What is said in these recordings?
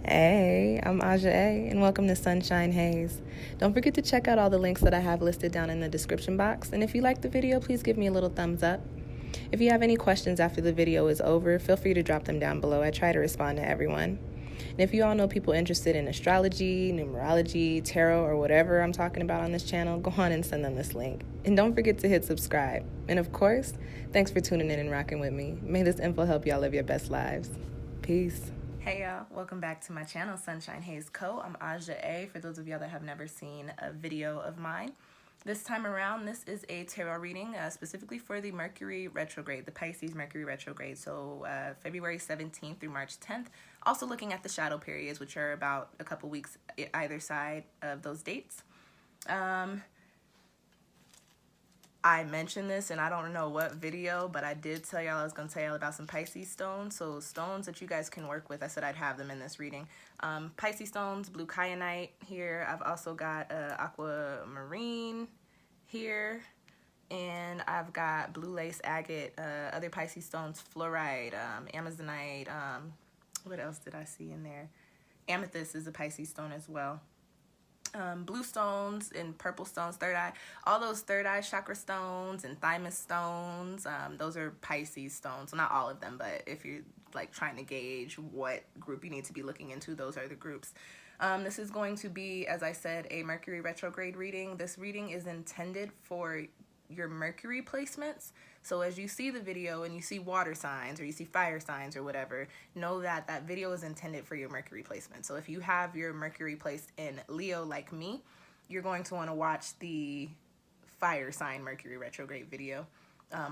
Hey, I'm Aja A, and welcome to Sunshine Haze. Don't forget to check out all the links that I have listed down in the description box, and if you like the video, please give me a little thumbs up. If you have any questions after the video is over, feel free to drop them down below. I try to respond to everyone. And if you all know people interested in astrology, numerology, tarot, or whatever I'm talking about on this channel, go on and send them this link. And don't forget to hit subscribe. And of course, thanks for tuning in and rocking with me. May this info help y'all live your best lives. Peace. Hey y'all, welcome back to my channel, SunshinehazeCo. I'm Aja A, for those of y'all that have never seen a video of mine. This time around, this is a tarot reading specifically for the Mercury Retrograde, the Pisces Mercury Retrograde, so February 17th through March 10th. Also looking at the shadow periods, which are about a couple weeks either side of those dates. I mentioned this and I don't know what video, but I did tell y'all I was going to tell y'all about some Pisces stones. So stones that you guys can work with. I said I'd have them in this reading. Pisces stones, blue kyanite here. I've also got aquamarine here. And I've got blue lace agate, other Pisces stones, fluorite, amazonite. What else did I see in there? Amethyst is a Pisces stone as well. Blue stones and purple stones, third eye, all those third eye chakra stones and thymus stones, those are Pisces stones. Well, not all of them, but if you're like trying to gauge what group you need to be looking into, those are the groups. This is going to be, as I said, a Mercury retrograde reading. This reading is intended for your Mercury placements. So as you see the video and you see water signs or you see fire signs or whatever, know that that video is intended for your Mercury placement. So if you have your Mercury placed in Leo like me, you're going to want to watch the fire sign Mercury retrograde video.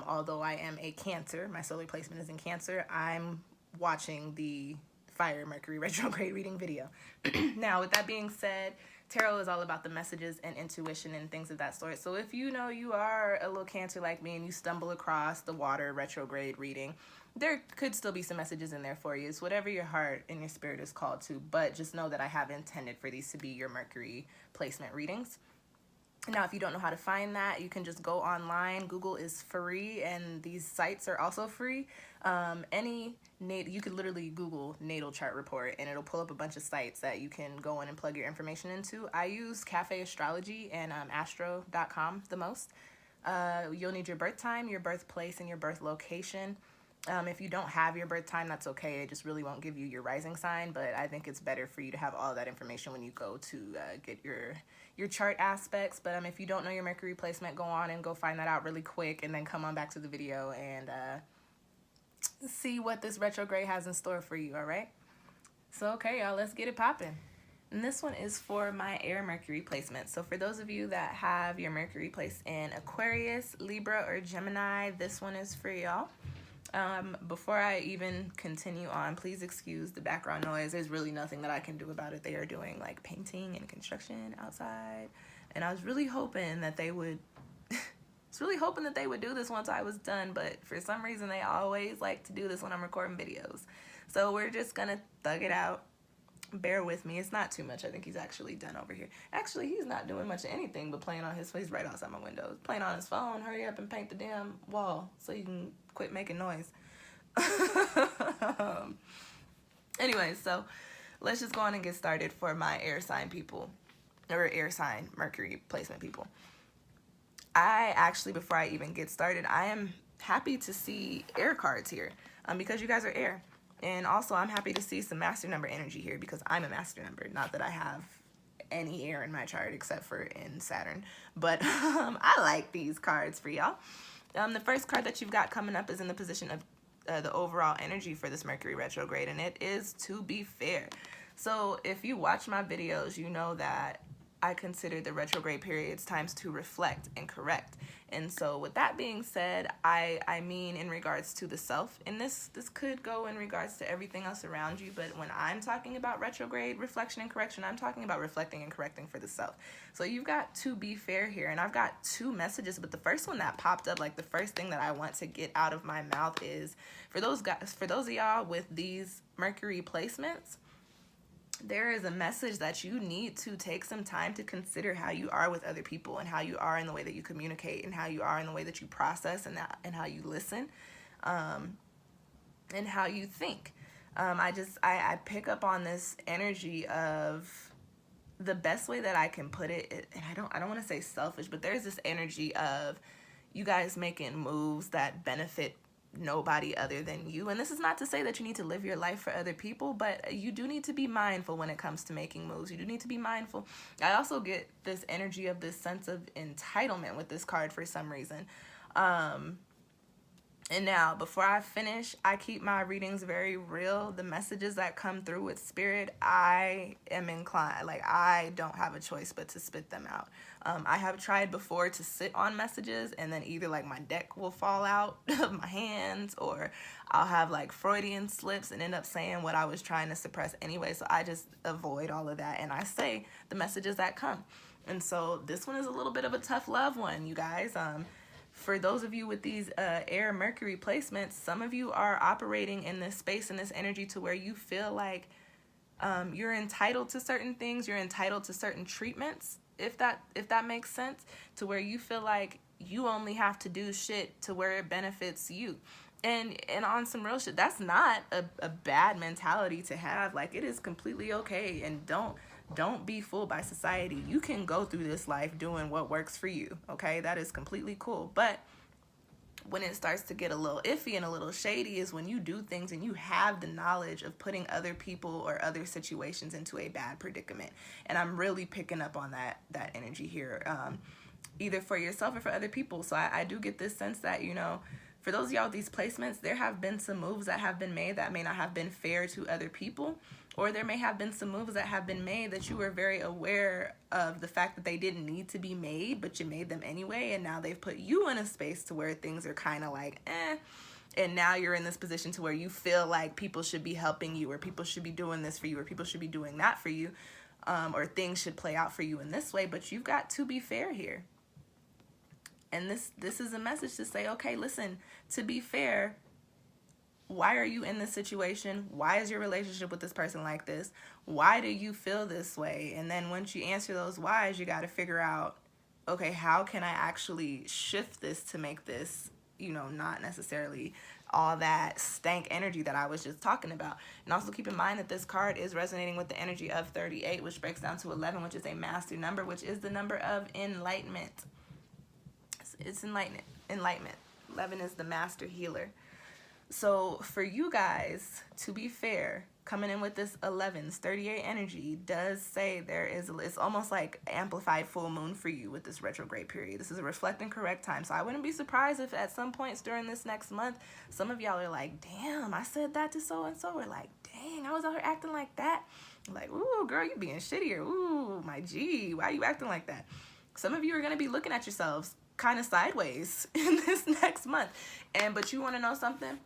Although I am a Cancer, my solar placement is in Cancer, I'm watching the fire Mercury retrograde reading video. Now, with that being said, tarot is all about the messages and intuition and things of that sort. So if you know you are a little Cancer like me and you stumble across the water retrograde reading, there could still be some messages in there for you. It's whatever your heart and your spirit is called to, but just know that I have intended for these to be your Mercury placement readings. Now, if you don't know how to find that, you can just go online. Google is free, and these sites are also free. You could literally Google natal chart report, and it'll pull up a bunch of sites that you can go in and plug your information into. I use Cafe Astrology and astro.com the most. You'll need your birth time, your birthplace, and your birth location. If you don't have your birth time, that's okay. It just really won't give you your rising sign, but I think it's better for you to have all that information when you go to get your chart aspects. But if you don't know your Mercury placement, go on and go find that out really quick, and then come on back to the video and see what this retrograde has in store for you, all right? So, okay, y'all, let's get it popping. And this one is for my air Mercury placement. So for those of you that have your Mercury placed in Aquarius, Libra, or Gemini, this one is for y'all. Before I even continue on, please excuse the background noise. There's really nothing that I can do about it. They are doing like painting and construction outside, and I was really hoping that they would do this once I was done, but for some reason they always like to do this when I'm recording videos. So we're just gonna thug it out. Bear with me. It's not too much. I think he's actually done over here. Actually, he's not doing much of anything but playing on his phone. He's right outside my window. Playing on his phone. Hurry up and paint the damn wall so you can quit making noise. Anyway, so let's just go on and get started for my air sign people, or air sign Mercury placement people. I actually, before I even get started, I am happy to see air cards here because you guys are air. And also, I'm happy to see some master number energy here because I'm a master number. Not that I have any air in my chart except for in Saturn. But I like these cards for y'all. The first card that you've got coming up is in the position of the overall energy for this Mercury retrograde. And it is to be fair. So if you watch my videos, you know that I consider the retrograde periods times to reflect and correct. And so with that being said, I mean in regards to the self, and this could go in regards to everything else around you, but when I'm talking about retrograde reflection and correction, I'm talking about reflecting and correcting for the self. So you've got to be fair here, and I've got two messages, but the first one that popped up, like the first thing that I want to get out of my mouth is for those of y'all with these Mercury placements, there is a message that you need to take some time to consider how you are with other people and how you are in the way that you communicate and how you are in the way that you process and how you listen and how you think. I pick up on this energy of, the best way that I can put it, and I don't want to say selfish, but there's this energy of you guys making moves that benefit nobody other than you. And this is not to say that you need to live your life for other people, but you do need to be mindful when it comes to making moves. You do need to be mindful. I also get this energy of this sense of entitlement with this card for some reason. And now, before I finish, I keep my readings very real. The messages that come through with spirit, I am inclined, like, I don't have a choice but to spit them out. I have tried before to sit on messages, and then either like my deck will fall out of my hands, or I'll have like Freudian slips and end up saying what I was trying to suppress anyway. So I just avoid all of that, and I say the messages that come. And so this one is a little bit of a tough love one, you guys. For those of you with these air Mercury placements, some of you are operating in this space and this energy to where you feel like you're entitled to certain things, you're entitled to certain treatments, if that makes sense, to where you feel like you only have to do shit to where it benefits you. And on some real shit, that's not a bad mentality to have. Like, it is completely okay, and don't be fooled by society. You can go through this life doing what works for you, okay? That is completely cool. But when it starts to get a little iffy and a little shady is when you do things and you have the knowledge of putting other people or other situations into a bad predicament. And I'm really picking up on that energy here, either for yourself or for other people. So I do get this sense that, you know, for those of y'all with these placements, there have been some moves that have been made that may not have been fair to other people, or there may have been some moves that have been made that you were very aware of the fact that they didn't need to be made, but you made them anyway, and now they've put you in a space to where things are kind of like, and now you're in this position to where you feel like people should be helping you, or people should be doing this for you, or people should be doing that for you, or things should play out for you in this way, but you've got to be fair here. And this is a message to say, okay, listen, to be fair, why are you in this situation? Why is your relationship with this person like this? Why do you feel this way? And then once you answer those whys, you got to figure out, okay, how can I actually shift this to make this, you know, not necessarily all that stank energy that I was just talking about. And also keep in mind that this card is resonating with the energy of 38, which breaks down to 11, which is a master number, which is the number of enlightenment. It's enlightenment. 11 is the master healer. So for you guys, to be fair, coming in with this 11's 38 energy does say it's almost like amplified full moon for you with this retrograde period. This is a reflect and correct time. So I wouldn't be surprised if at some points during this next month, some of y'all are like, damn, I said that to so-and-so. Or like, dang, I was out here acting like that. Like, ooh, girl, you being shittier. Ooh, my G, why are you acting like that? Some of you are going to be looking at yourselves kind of sideways in this next month. But you want to know something?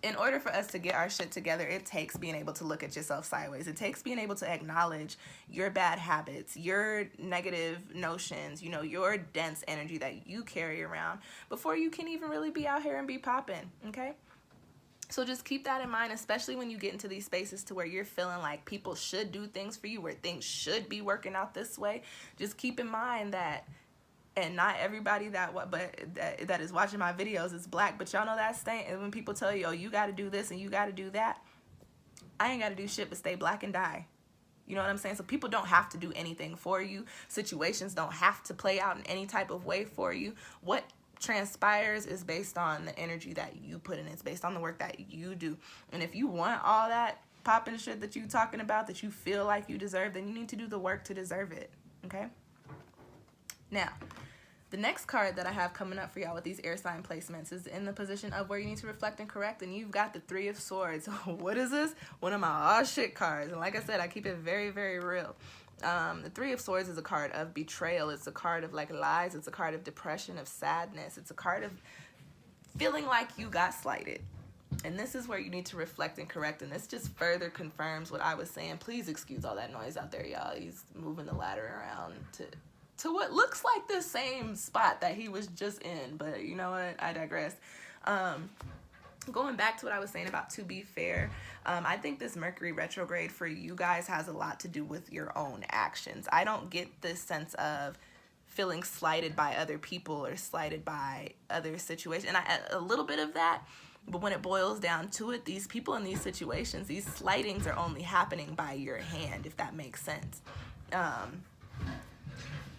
In order for us to get our shit together, it takes being able to look at yourself sideways. It takes being able to acknowledge your bad habits, your negative notions, you know, your dense energy that you carry around before you can even really be out here and be popping, okay? So just keep that in mind, especially when you get into these spaces to where you're feeling like people should do things for you, where things should be working out this way. Just keep in mind that, and not everybody that is watching my videos is black, but y'all know that staying. And when people tell you, oh, you got to do this and you got to do that, I ain't got to do shit but stay black and die. You know what I'm saying? So people don't have to do anything for you. Situations don't have to play out in any type of way for you. What transpires is based on the energy that you put in. It's based on the work that you do. And if you want all that popping shit that you talking about that you feel like you deserve, then you need to do the work to deserve it. Okay? Now, the next card that I have coming up for y'all with these air sign placements is in the position of where you need to reflect and correct, and you've got the 3 of Swords. What is this? One of my aw shit cards. And like I said, I keep it very, very real. The 3 of Swords is a card of betrayal. It's a card of like lies. It's a card of depression, of sadness. It's a card of feeling like you got slighted. And this is where you need to reflect and correct. And this just further confirms what I was saying. Please excuse all that noise out there, y'all. He's moving the ladder around to what looks like the same spot that he was just in, but you know what, I digress. Going back to what I was saying about to be fair, I think this Mercury retrograde for you guys has a lot to do with your own actions. I don't get this sense of feeling slighted by other people or slighted by other situations, and a little bit of that, But when it boils down to it, these people in these situations, these slightings are only happening by your hand, if that makes sense.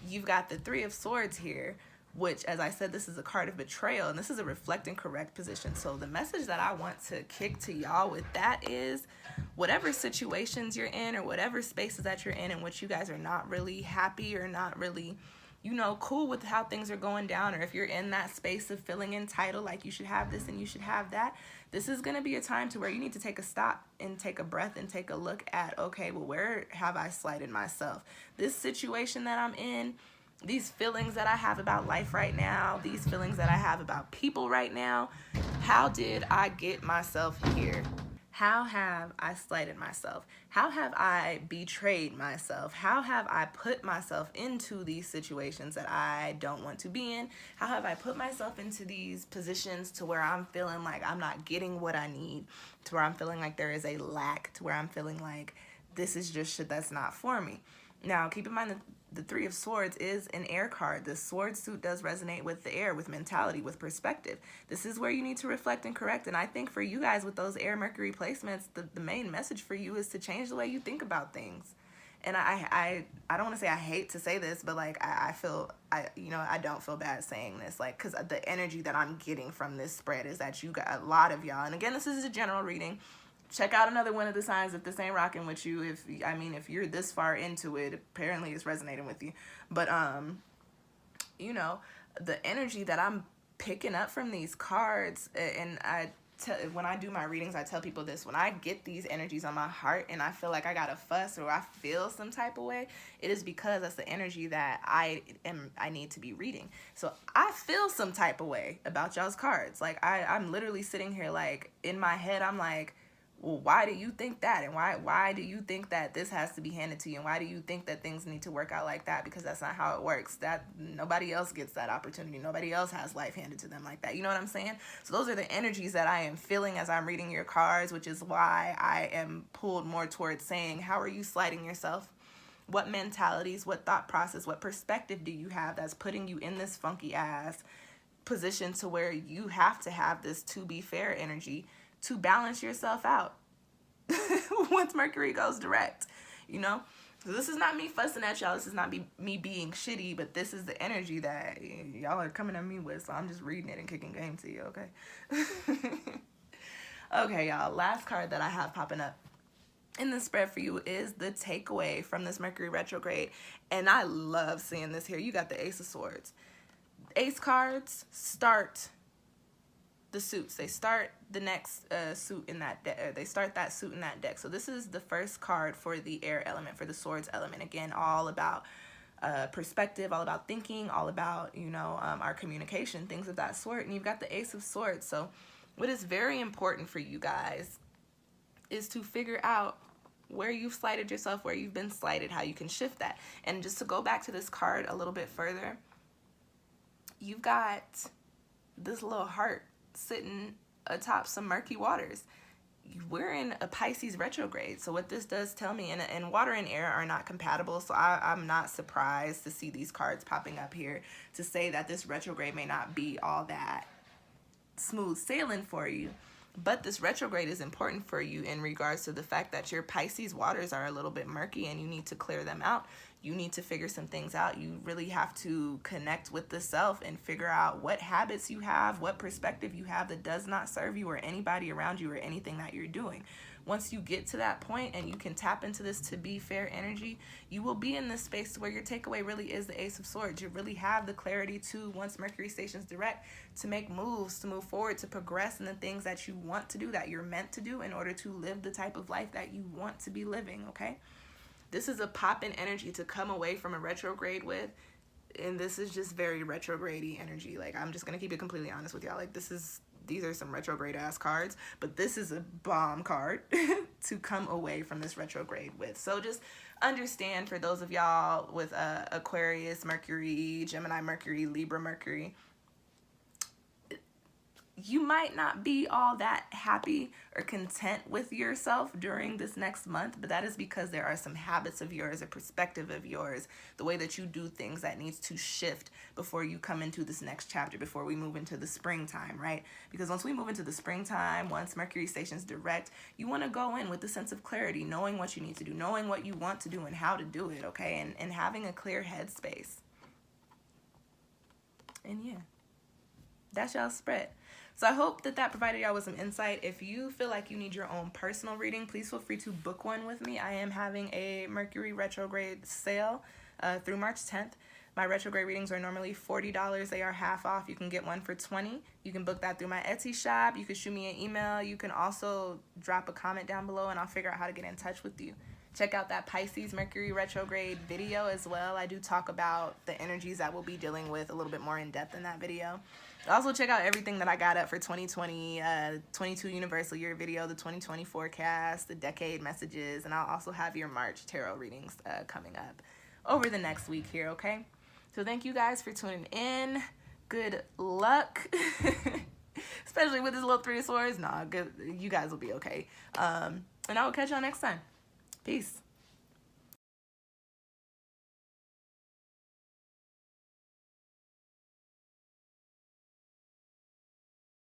You've got the Three of Swords here, which, as I said, this is a card of betrayal, and this is a reflect and correct position. So the message that I want to kick to y'all with that is, whatever situations you're in or whatever spaces that you're in which you guys are not really happy or not really, you know, cool with how things are going down, or if you're in that space of feeling entitled, like you should have this and you should have that, this is going to be a time to where you need to take a stop and take a breath and take a look at, okay, well, where have I slighted myself? This situation that I'm in, these feelings that I have about life right now, these feelings that I have about people right now, how did I get myself here? How have I slighted myself? How have I betrayed myself? How have I put myself into these situations that I don't want to be in? How have I put myself into these positions to where I'm feeling like I'm not getting what I need, to where I'm feeling like there is a lack, to where I'm feeling like this is just shit that's not for me? Now, keep in mind that the Three of Swords is an air card. The sword suit does resonate with the air, with mentality, with perspective. This is where you need to reflect and correct. And I think for you guys with those air Mercury placements, the main message for you is to change the way you think about things. And I don't want to say I hate to say this, but like I don't feel bad saying this, like, because the energy that I'm getting from this spread is that you got a lot of y'all. And again, this is a general reading. Check out another one of the signs if this ain't rocking with you. If you're this far into it, apparently it's resonating with you. But you know, the energy that I'm picking up from these cards, and when I do my readings, I tell people this: when I get these energies on my heart and I feel like I got a fuss or I feel some type of way, it is because that's the energy that I need to be reading. So I feel some type of way about y'all's cards. Like I'm literally sitting here, like, in my head, I'm like, well, why do you think that? And why do you think that this has to be handed to you? And why do you think that things need to work out like that? Because that's not how it works. That nobody else gets that opportunity. Nobody else has life handed to them like that. You know what I'm saying? So those are the energies that I am feeling as I'm reading your cards, which is why I am pulled more towards saying, how are you slighting yourself? What mentalities, what thought process, what perspective do you have that's putting you in this funky ass position to where you have to have this to be fair energy to balance yourself out once Mercury goes direct, you know? So this is not me fussing at y'all. This is not me being shitty, but this is the energy that y'all are coming at me with. So I'm just reading it and kicking game to you, okay? Okay, y'all. Last card that I have popping up in the spread for you is the takeaway from this Mercury retrograde. And I love seeing this here. You got the Ace of Swords. Ace cards start the suits. They start the next suit in that deck. They start that suit in that deck. So this is the first card for the air element, for the swords element. Again, all about perspective, all about thinking, all about, you know, our communication, things of that sort. And you've got the Ace of Swords. So what is very important for you guys is to figure out where you've slighted yourself, where you've been slighted, how you can shift that. And just to go back to this card a little bit further, you've got this little heart sitting atop some murky waters. We're in a Pisces retrograde. So what this does tell me, and water and air are not compatible, so I'm not surprised to see these cards popping up here to say that this retrograde may not be all that smooth sailing for you. But this retrograde is important for you in regards to the fact that your Pisces waters are a little bit murky and you need to clear them out. You need to figure some things out. You really have to connect with the self and figure out what habits you have, what perspective you have that does not serve you or anybody around you or anything that you're doing. Once you get to that point and you can tap into this to be fair energy, you will be in this space where your takeaway really is the Ace of Swords. You really have the clarity to, once Mercury stations direct, to make moves, to move forward, to progress in the things that you want to do, that you're meant to do in order to live the type of life that you want to be living, okay? This is a pop-in energy to come away from a retrograde with, and this is just very retrograde-y energy. Like, I'm just going to keep it completely honest with y'all. Like, these are some retrograde-ass cards, but this is a bomb card to come away from this retrograde with. So just understand, for those of y'all with Aquarius, Mercury, Gemini, Mercury, Libra, Mercury, you might not be all that happy or content with yourself during this next month, but that is because there are some habits of yours, a perspective of yours, the way that you do things that needs to shift before you come into this next chapter, before we move into the springtime, right? Because once we move into the springtime, once Mercury stations direct, you want to go in with a sense of clarity, knowing what you need to do, knowing what you want to do and how to do it, okay? And having a clear headspace. And yeah, that's y'all's spread. So I hope that provided y'all with some insight. If you feel like you need your own personal reading, please feel free to book one with me. I am having a Mercury Retrograde sale through March 10th. My retrograde readings are normally $40. They are half off. You can get one for $20. You can book that through my Etsy shop. You can shoot me an email. You can also drop a comment down below and I'll figure out how to get in touch with you. Check out that Pisces Mercury Retrograde video as well. I do talk about the energies that we'll be dealing with a little bit more in depth in that video. Also check out everything that I got up for 2020, 22 Universal Year video, the 2020 forecast, the decade messages, and I'll also have your March tarot readings coming up over the next week here, okay? So thank you guys for tuning in. Good luck. Especially with this little Three of Swords. Nah, good. You guys will be okay. And I will catch y'all next time. Peace.